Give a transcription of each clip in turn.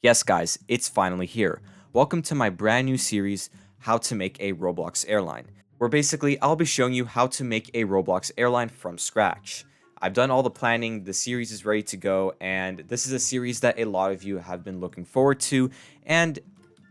Yes, guys, it's finally here. Welcome to my brand new series, How to Make a Roblox Airline, where basically I'll be showing you how to make a Roblox airline from scratch. I've done all the planning, the series is ready to go, and this is a series that a lot of you have been looking forward to, and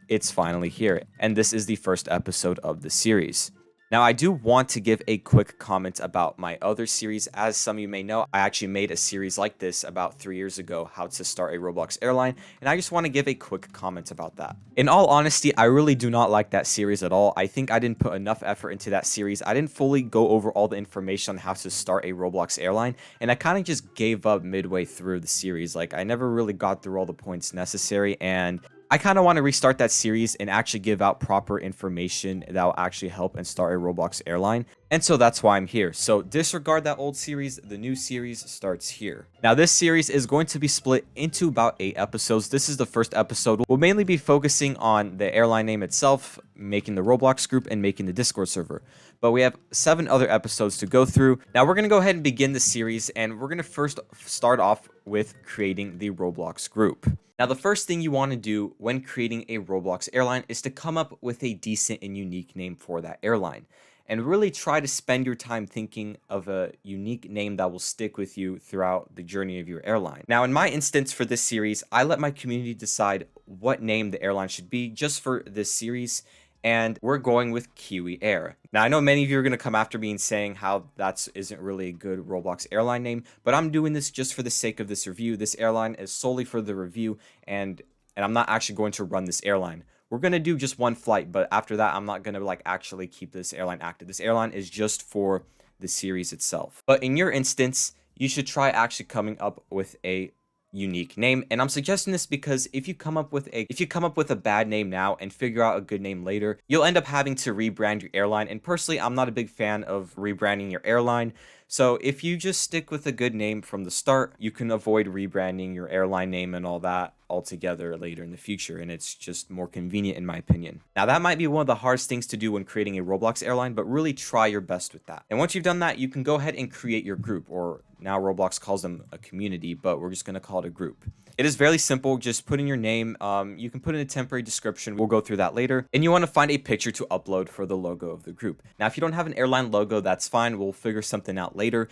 it's finally here. And this is the first episode of the series. Now, I do want to give a quick comment about my other series. As some of you may know, I actually made a series like this about 3 years ago, how to start a Roblox airline, and I just want to give a quick comment about that. In all honesty, I really do not like that series at all. I think I didn't put enough effort into that series. I didn't fully go over all the information on how to start a Roblox airline, and I kind of just gave up midway through the series. Like, I never really got through all the points necessary, and I kind of want to restart that series and actually give out proper information that will actually help and start a Roblox airline. And so that's why I'm here. So disregard that old series. The new series starts here. Now, this series is going to be split into about 8 episodes. This is the first episode. We'll mainly be focusing on the airline name itself, making the Roblox group, and making the Discord server. But we have 7 other episodes to go through. Now, we're going to go ahead and begin the series, and we're going to first start off with creating the Roblox group. Now, the first thing you want to do when creating a Roblox airline is to come up with a decent and unique name for that airline. And really try to spend your time thinking of a unique name that will stick with you throughout the journey of your airline. Now, in my instance for this series, I let my community decide what name the airline should be just for this series. And we're going with Kiwi Air. Now, I know many of you are going to come after me and saying how that isn't really a good Roblox airline name, but I'm doing this just for the sake of this review. This airline is solely for the review, and I'm not actually going to run this airline. We're going to do just one flight, but after that, I'm not going to actually keep this airline active. This airline is just for the series itself. But in your instance, you should try actually coming up with a unique name. And I'm suggesting this because if you come up with a bad name now and figure out a good name later, you'll end up having to rebrand your airline. And personally, I'm not a big fan of rebranding your airline. So if you just stick with a good name from the start, you can avoid rebranding your airline name and all that altogether later in the future, and it's just more convenient in my opinion. Now, that might be one of the hardest things to do when creating a Roblox airline, but really try your best with that. And once you've done that, you can go ahead and create your group, or now Roblox calls them a community, but we're just going to call it a group. It is very simple. Just put in your name. You can put in a temporary description. We'll go through that later. And you want to find a picture to upload for the logo of the group. Now, if you don't have an airline logo, that's fine. We'll figure something out later.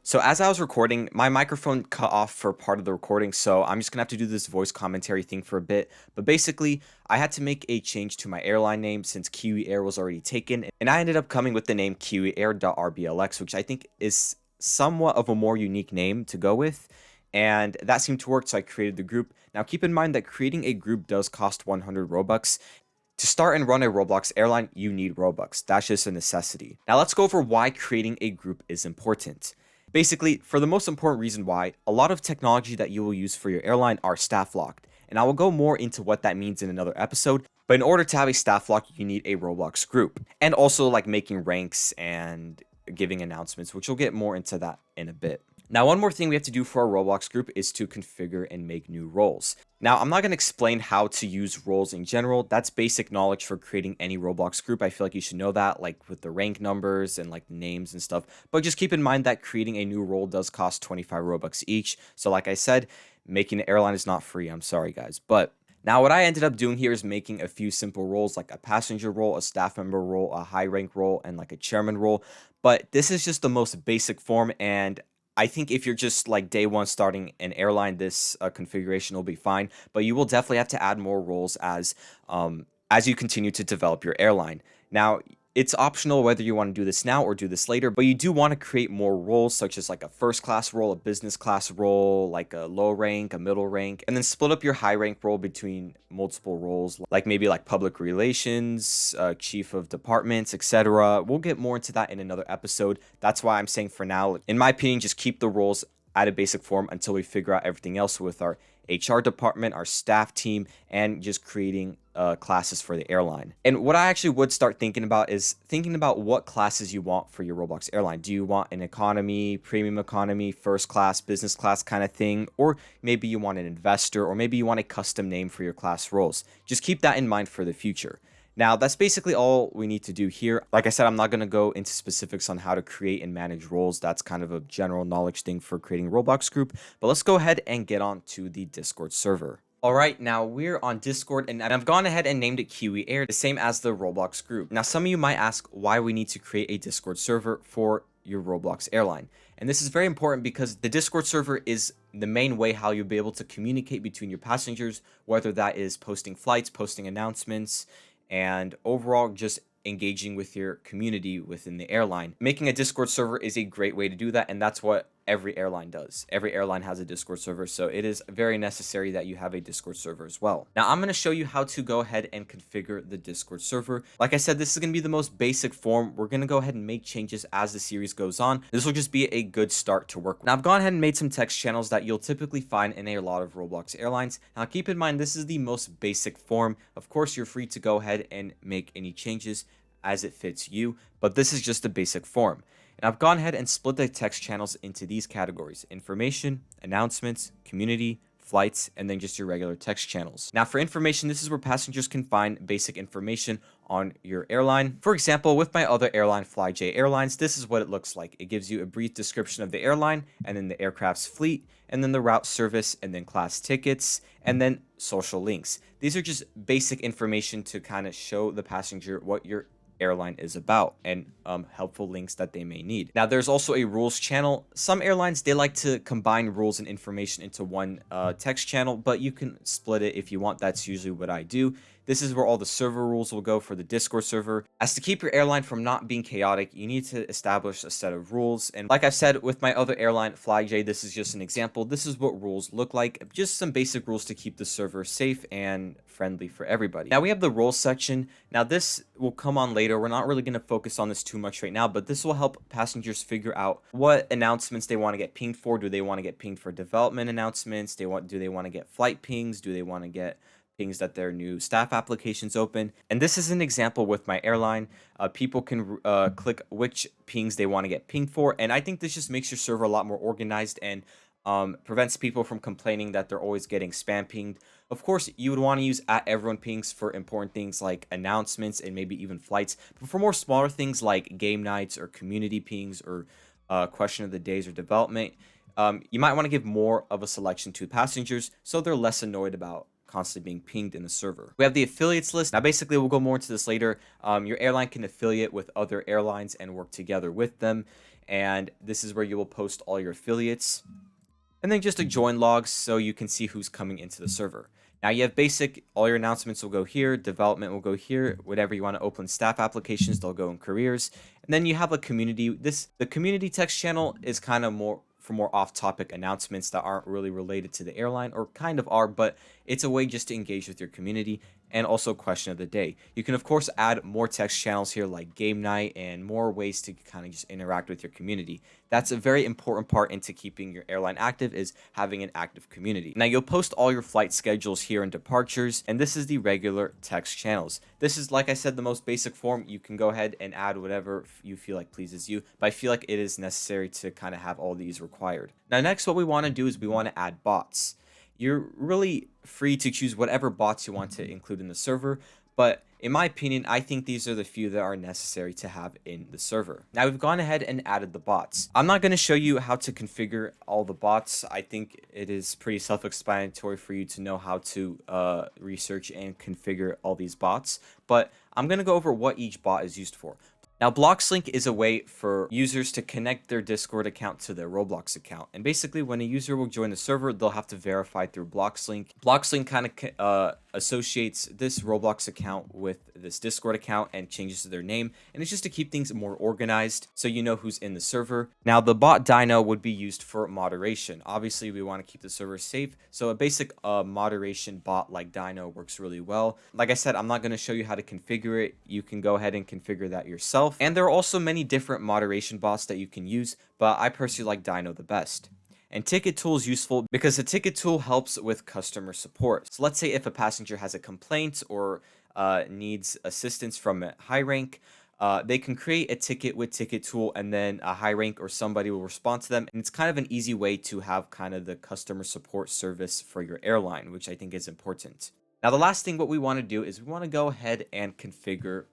So as I was recording, my microphone cut off for part of the recording, so I'm just going to have to do this voice commentary thing for a bit. But basically, I had to make a change to my airline name since Kiwi Air was already taken, and I ended up coming with the name kiwiair.rblx, which I think is somewhat of a more unique name to go with, and that seemed to work, so I created the group. Now, keep in mind that creating a group does cost 100 Robux. To start and run a Roblox airline, you need Robux. That's just a necessity. Now, let's go over why creating a group is important. Basically, for the most important reason why, a lot of technology that you will use for your airline are staff locked, and I will go more into what that means in another episode. But in order to have a staff lock, you need a Roblox group, and also making ranks and giving announcements, which we'll get more into that in a bit. Now, one more thing we have to do for our Roblox group is to configure and make new roles. Now, I'm not going to explain how to use roles in general. That's basic knowledge for creating any Roblox group. I feel like you should know that, with the rank numbers and names and stuff. But just keep in mind that creating a new role does cost 25 Robux each. So like I said, making an airline is not free. I'm sorry, guys. But now what I ended up doing here is making a few simple roles, like a passenger role, a staff member role, a high rank role, and a chairman role. But this is just the most basic form, and I think if you're just day one starting an airline, this configuration will be fine. But you will definitely have to add more roles as you continue to develop your airline. Now, it's optional whether you want to do this now or do this later, but you do want to create more roles, such as a first class role, a business class role, a low rank, a middle rank, and then split up your high rank role between multiple roles, maybe public relations, chief of departments, etc. We'll get more into that in another episode. That's why I'm saying for now, in my opinion, just keep the roles at a basic form until we figure out everything else with our HR department, our staff team, and just creating classes for the airline. And what I actually would start thinking about is thinking about what classes you want for your Roblox airline. Do you want an economy, premium economy, first class, business class kind of thing? Or maybe you want an investor, or maybe you want a custom name for your class roles. Just keep that in mind for the future. Now, that's basically all we need to do here. Like I said, I'm not going to go into specifics on how to create and manage roles. That's kind of a general knowledge thing for creating a Roblox group. But let's go ahead and get on to the Discord server. Alright, now we're on Discord and I've gone ahead and named it Kiwi Air, the same as the Roblox group. Now some of you might ask why we need to create a Discord server for your Roblox airline. And this is very important because the Discord server is the main way how you'll be able to communicate between your passengers, whether that is posting flights, posting announcements, and overall just engaging with your community within the airline. Making a Discord server is a great way to do that, and that's what every airline does. Every airline has a Discord server, so it is very necessary that you have a Discord server as well. Now, I'm going to show you how to go ahead and configure the Discord server. Like I said, this is going to be the most basic form. We're going to go ahead and make changes as the series goes on. This will just be a good start to work with. Now, I've gone ahead and made some text channels that you'll typically find in a lot of Roblox airlines. Now, keep in mind, this is the most basic form. Of course, you're free to go ahead and make any changes as it fits you, but this is just the basic form. And I've gone ahead and split the text channels into these categories: information, announcements, community, flights, and then just your regular text channels. Now for information, this is where passengers can find basic information on your airline. For example, with my other airline, FlyJ Airlines, this is what it looks like. It gives you a brief description of the airline, and then the aircraft's fleet, and then the route service, and then class tickets, and then social links. These are just basic information to kind of show the passenger what your airline is about and helpful links that they may need. Now there's also a rules channel. Some airlines, they like to combine rules and information into one text channel, but you can split it if you want. That's usually what I do. This is where all the server rules will go for the Discord server. As to keep your airline from not being chaotic, you need to establish a set of rules. And like I've said with my other airline, FlyJ, this is just an example. This is what rules look like. Just some basic rules to keep the server safe and friendly for everybody. Now we have the roles section. Now this will come on later. We're not really going to focus on this too much right now, but this will help passengers figure out what announcements they want to get pinged for. Do they want to get pinged for development announcements? Do they want to get flight pings? Do they want to get pings that their new staff applications open? And this is an example with my airline. People can click which pings they want to get pinged for, and I think this just makes your server a lot more organized and prevents people from complaining that they're always getting spam pinged. Of course, you would want to use @everyone_pings for important things like announcements and maybe even flights. But for more smaller things like game nights or community pings or question of the days or development, you might want to give more of a selection to passengers so they're less annoyed about constantly being pinged in the server. We have the affiliates list. Now, basically, we'll go more into this later. Your airline can affiliate with other airlines and work together with them. And this is where you will post all your affiliates. And then just a join logs so you can see who's coming into the server. Now you have basic, all your announcements will go here, development will go here, whatever you want to open staff applications, they'll go in careers. And then you have a community. The community text channel is kind of more for more off-topic announcements that aren't really related to the airline, or kind of are, but it's a way just to engage with your community. And also question of the day. You can of course add more text channels here like game night and more ways to kind of just interact with your community. That's a very important part into keeping your airline active, is having an active community. Now you'll post all your flight schedules here and departures, and this is the regular text channels. This is, like I said, the most basic form. You can go ahead and add whatever you feel like pleases you, but I feel like it is necessary to kind of have all these required. Now next, what we want to do is we want to add bots. You're really free to choose whatever bots you want to include in the server, but in my opinion, I think these are the few that are necessary to have in the server. Now we've gone ahead and added the bots. I'm not going to show you how to configure all the bots. I think it is pretty self-explanatory for you to know how to research and configure all these bots, but I'm going to go over what each bot is used for. Now, BloxLink is a way for users to connect their Discord account to their Roblox account. And basically, when a user will join the server, they'll have to verify through BloxLink. BloxLink kind of associates this Roblox account with this Discord account and changes their name. And it's just to keep things more organized so you know who's in the server. Now, the bot Dino would be used for moderation. Obviously, we want to keep the server safe. So a basic moderation bot like Dino works really well. Like I said, I'm not going to show you how to configure it. You can go ahead and configure that yourself. And there are also many different moderation bots that you can use, but I personally like Dino the best. And Ticket Tool is useful because the Ticket Tool helps with customer support. So let's say if a passenger has a complaint or needs assistance from a high rank, they can create a ticket with Ticket Tool, and then a high rank or somebody will respond to them. And it's kind of an easy way to have kind of the customer support service for your airline, which I think is important. Now, the last thing what we want to do is we want to go ahead and configure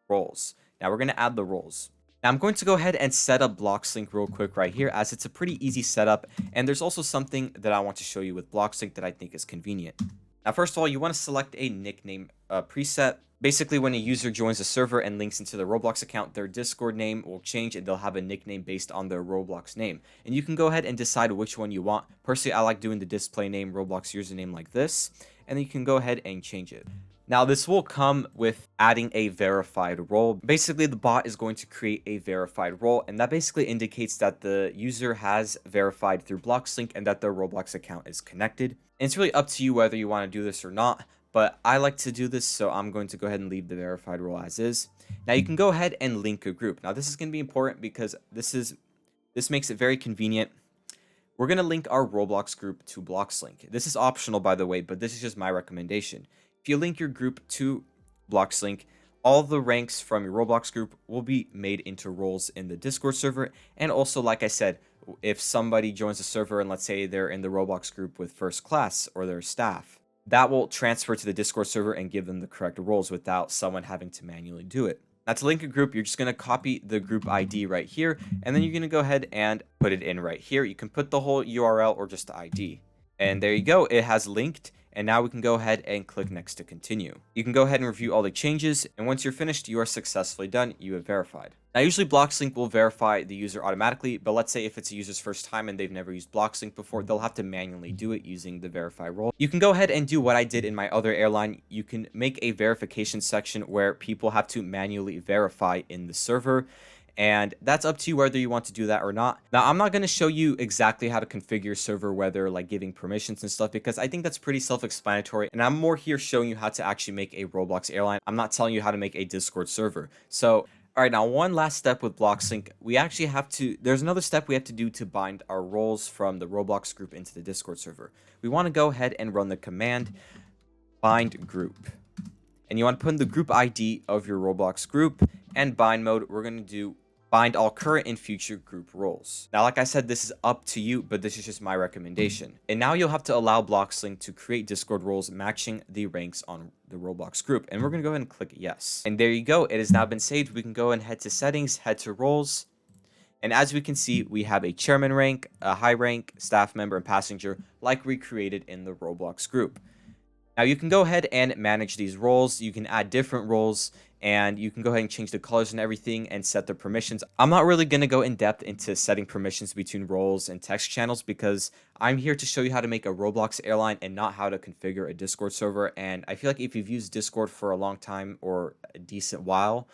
roles. Now we're going to add the roles. Now I'm going to go ahead and set up BloxLink real quick right here, as it's a pretty easy setup. And there's also something that I want to show you with BloxLink that I think is convenient. Now, first of all, you want to select a nickname preset. Basically, when a user joins a server and links into the Roblox account, their Discord name will change and they'll have a nickname based on their Roblox name. And you can go ahead and decide which one you want. Personally, I like doing the display name Roblox username like this, and then you can go ahead and change it. Now, this will come with adding a verified role. Basically, the bot is going to create a verified role, and that basically indicates that the user has verified through BloxLink and that their Roblox account is connected. And it's really up to you whether you want to do this or not, but I like to do this, so I'm going to go ahead and leave the verified role as is. Now, you can go ahead and link a group. Now, this is going to be important because this makes it very convenient. We're going to link our Roblox group to BloxLink. This is optional, by the way, but this is just my recommendation. If you link your group to BloxLink, all the ranks from your Roblox group will be made into roles in the Discord server. And also, like I said, if somebody joins the server and let's say they're in the Roblox group with first class or their staff, that will transfer to the Discord server and give them the correct roles without someone having to manually do it. Now, to link a group, you're just going to copy the group ID right here, and then you're going to go ahead and put it in right here. You can put the whole URL or just the ID. And there you go. It has linked. And now we can go ahead and click next to continue. You can go ahead and review all the changes. And once you're finished, you are successfully done. You have verified. Now, usually BloxLink will verify the user automatically. But let's say if it's a user's first time and they've never used BloxLink before, they'll have to manually do it using the verify role. You can go ahead and do what I did in my other airline. You can make a verification section where people have to manually verify in the server. And that's up to you whether you want to do that or not. Now, I'm not going to show you exactly how to configure your server, whether like giving permissions and stuff, because I think that's pretty self-explanatory. And I'm more here showing you how to actually make a Roblox airline. I'm not telling you how to make a Discord server. So, all right, now one last step with BloxLink. There's another step we have to do to bind our roles from the Roblox group into the Discord server. We want to go ahead and run the command bind group. And you want to put in the group ID of your Roblox group, and bind mode, we're going to do bind all current and future group roles. Now, like I said, this is up to you, but this is just my recommendation. And now you'll have to allow BloxLink to create Discord roles matching the ranks on the Roblox group. And we're going to go ahead and click yes. And there you go. It has now been saved. We can go and head to settings, head to roles. And as we can see, we have a chairman rank, a high rank, staff member, and passenger like we created in the Roblox group. Now, you can go ahead and manage these roles. You can add different roles, and you can go ahead and change the colors and everything and set the permissions. I'm not really going to go in depth into setting permissions between roles and text channels because I'm here to show you how to make a Roblox airline and not how to configure a Discord server. And I feel like if you've used Discord for a long time or a decent while,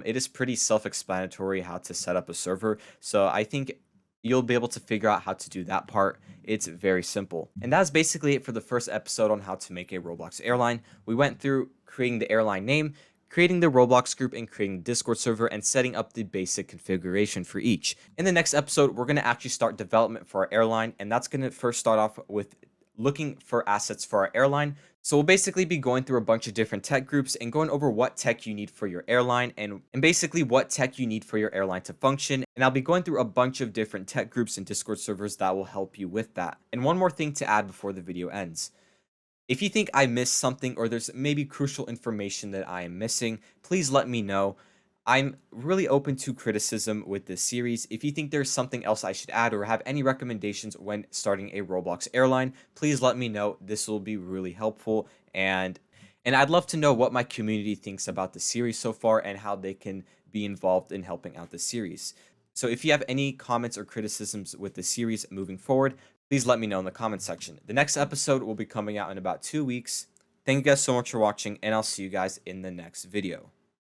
it is pretty self-explanatory how to set up a server. So I think you'll be able to figure out how to do that part. It's very simple. And that's basically it for the first episode on how to make a Roblox airline. We went through creating the airline name, creating the Roblox group, and creating the Discord server, and setting up the basic configuration for each. In the next episode, we're going to actually start development for our airline, and that's going to first start off with looking for assets for our airline. So we'll basically be going through a bunch of different tech groups and going over what tech you need for your airline and basically what tech you need for your airline to function. And I'll be going through a bunch of different tech groups and Discord servers that will help you with that. And one more thing to add before the video ends. If you think I missed something or there's maybe crucial information that I am missing, please let me know. I'm really open to criticism with this series. If you think there's something else I should add or have any recommendations when starting a Roblox airline, please let me know. This will be really helpful. And I'd love to know what my community thinks about the series so far and how they can be involved in helping out the series. So if you have any comments or criticisms with the series moving forward, please let me know in the comments section. The next episode will be coming out in about 2 weeks. Thank you guys so much for watching, and I'll see you guys in the next video.